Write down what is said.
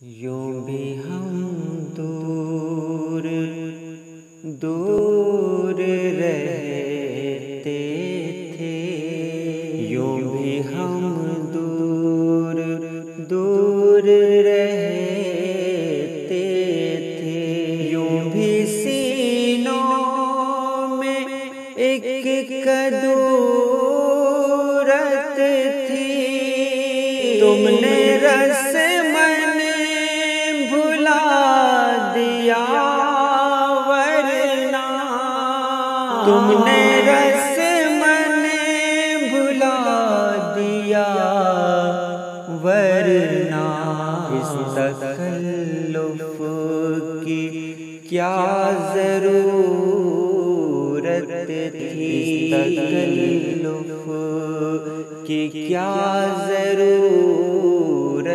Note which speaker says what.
Speaker 1: یوں بھی ہم دور دور رہتے تھے، یوں بھی ہم دور دور رہتے تھے، یوں بھی سینوں میں ایک کدورت تھی، تم نے رس تم نے رس من بھلا دیا ورنہ اس تکلف کی کیا ضرورت تھی، تکلف کی کیا ضرورت